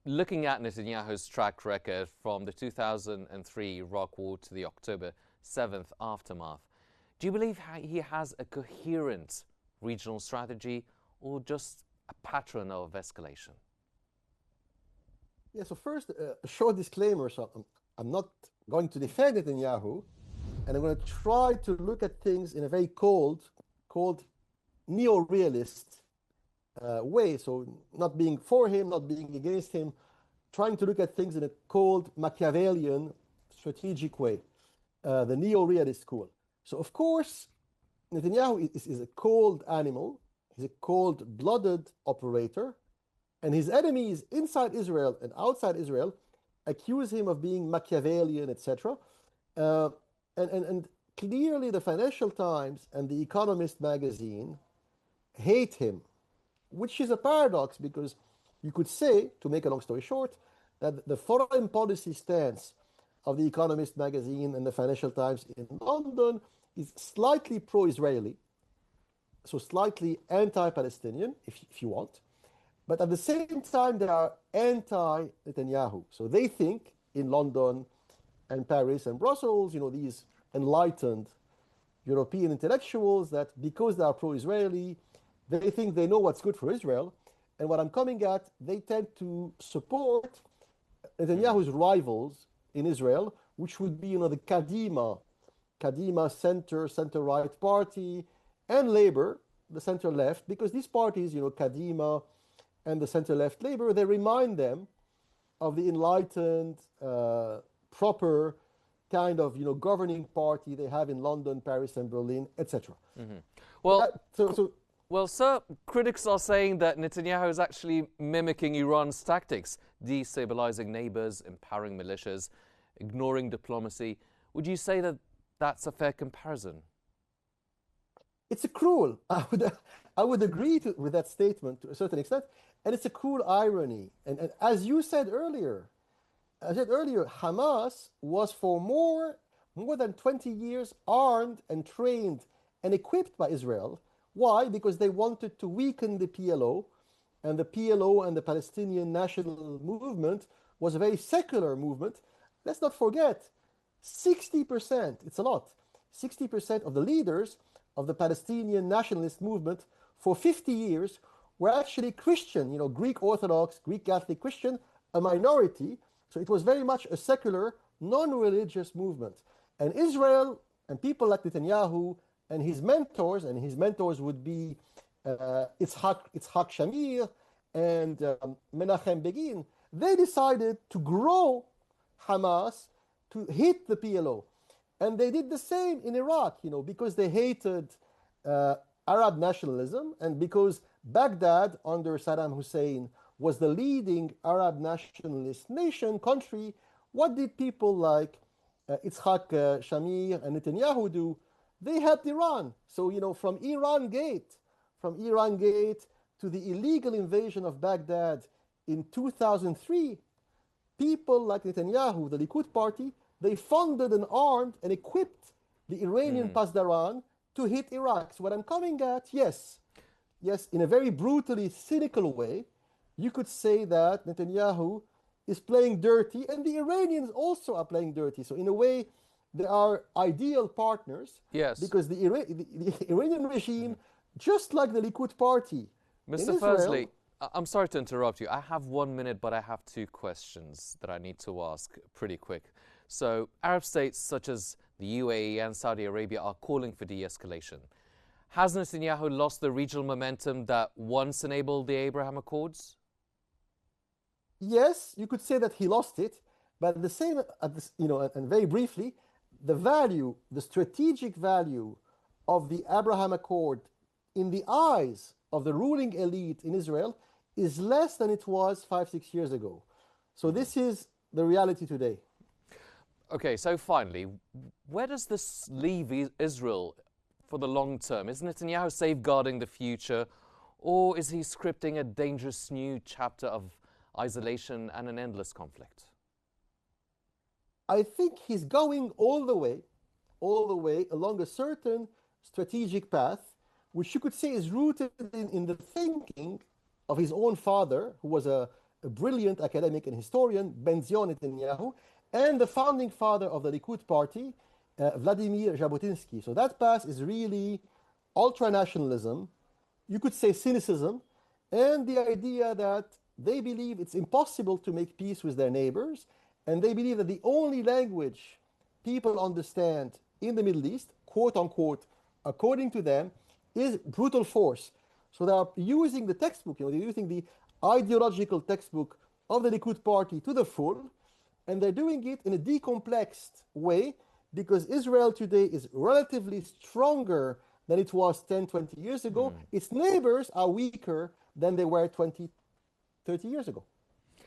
looking at Netanyahu's track record from the 2003 Iraq War to the October 7th aftermath, do you believe he has a coherent regional strategy or just a pattern of escalation? Yeah, so first, a short disclaimer. So I'm not going to defend Netanyahu, and I'm going to try to look at things in a very cold neo-realist way. So not being for him, not being against him, trying to look at things in a cold Machiavellian strategic way, the neo-realist school. So of course, Netanyahu is a cold animal. He's a cold-blooded operator, and his enemies inside Israel and outside Israel accuse him of being Machiavellian, etc. And clearly, the Financial Times and the Economist magazine hate him, which is a paradox because you could say, to make a long story short, that the foreign policy stance of the Economist magazine and the Financial Times in London is slightly pro-Israeli, so slightly anti-Palestinian, if you want. But at the same time, they are anti-Netanyahu. So they think in London and Paris and Brussels, these enlightened European intellectuals, that because they are pro-Israeli, they think they know what's good for Israel. And what I'm coming at, they tend to support Netanyahu's rivals in Israel, which would be, the Kadima center-right party, and Labour, the center-left, because these parties, Kadima and the center-left Labour, they remind them of the enlightened, proper kind of, governing party they have in London, Paris, and Berlin, etc. Mm-hmm. Well, sir, critics are saying that Netanyahu is actually mimicking Iran's tactics, destabilizing neighbors, empowering militias, ignoring diplomacy. Would you say that that's a fair comparison? It's a cruel. I would agree with that statement to a certain extent, and it's a cruel irony. And as you said earlier, Hamas was for more than 20 years armed and trained and equipped by Israel. Why? Because they wanted to weaken the PLO, and the PLO and the Palestinian National Movement was a very secular movement. Let's not forget, 60%, it's a lot, 60% of the leaders of the Palestinian nationalist movement for 50 years were actually Christian, Greek Orthodox, Greek Catholic Christian, a minority. So it was very much a secular, non-religious movement. And Israel and people like Netanyahu and his mentors would be Yitzhak Shamir and Menachem Begin, they decided to grow Hamas to hit the PLO. And they did the same in Iraq, because they hated Arab nationalism, and because Baghdad under Saddam Hussein was the leading Arab nationalist country. What did people like Yitzhak Shamir and Netanyahu do? They helped Iran. So, from Iran Gate to the illegal invasion of Baghdad in 2003, people like Netanyahu, the Likud party, they funded and armed and equipped the Iranian Pasdaran to hit Iraq. So what I'm coming at, yes, in a very brutally cynical way, you could say that Netanyahu is playing dirty, and the Iranians also are playing dirty. So in a way, they are ideal partners. Yes. Because the Iranian regime, just like the Likud party, Mr. Firzli, I'm sorry to interrupt you. I have 1 minute, but I have two questions that I need to ask pretty quick. So Arab states such as the UAE and Saudi Arabia are calling for de-escalation. Has Netanyahu lost the regional momentum that once enabled the Abraham Accords? Yes, you could say that he lost it, but at the same, and very briefly, the strategic value of the Abraham Accord in the eyes of the ruling elite in Israel is less than it was 5-6 years ago. So this is the reality today. Okay, so finally, where does this leave Israel for the long term? Is Netanyahu safeguarding the future, or is he scripting a dangerous new chapter of isolation and an endless conflict? I think he's going all the way along a certain strategic path, which you could say is rooted in the thinking of his own father, who was a a brilliant academic and historian, Benzion Netanyahu, and the founding father of the Likud party, Vladimir Jabotinsky. So that path is really ultranationalism, you could say cynicism, and the idea that they believe it's impossible to make peace with their neighbors, and they believe that the only language people understand in the Middle East, quote unquote, according to them, is brutal force. So they are using the textbook, they're using the ideological textbook of the Likud party to the full, and they're doing it in a decomplexed way because Israel today is relatively stronger than it was 10, 20 years ago. Its neighbors are weaker than they were 20, 30 years ago.